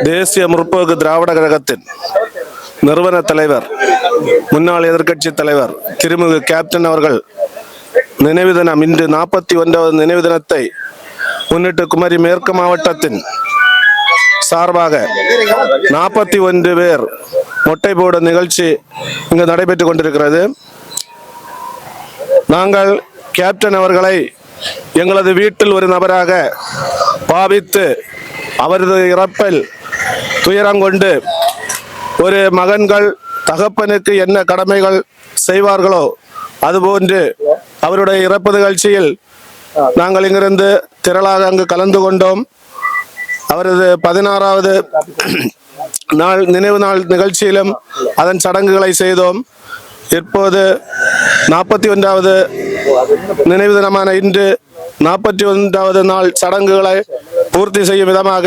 தேசிய முற்போக்கு திராவிட கழகத்தின் நிறுவன தலைவர், முன்னாள் எதிர்க்கட்சி தலைவர் திருமிகு கேப்டன் அவர்கள் நினைவு தினம் இன்று 41வது நினைவு தினத்தை முன்னிட்டு குமரி மேற்கு மாவட்டத்தின் சார்பாக 41 பேர் மொட்டை போடும் நிகழ்ச்சி இங்கு நடைபெற்றுக் கொண்டிருக்கிறது. நாங்கள் கேப்டன் அவர்களை எங்களது வீட்டில் ஒரு நபராக பாவித்து அவரது இறப்பில் துயரங்கொண்டு ஒரு மகன்கள் தகப்பனுக்கு என்ன கடமைகள் செய்வார்களோ அதுபோன்று அவருடைய இறப்பு நிகழ்ச்சியில் நாங்கள் இங்கிருந்து திரளாக அங்கு கலந்து கொண்டோம். அவரது 16வது நாள் நினைவு நாள் நிகழ்ச்சியிலும் அதன் சடங்குகளை செய்தோம். இப்போது 41வது நினைவு தினமான இன்று 41வது நாள் சடங்குகளை பூர்த்தி செய்யும் விதமாக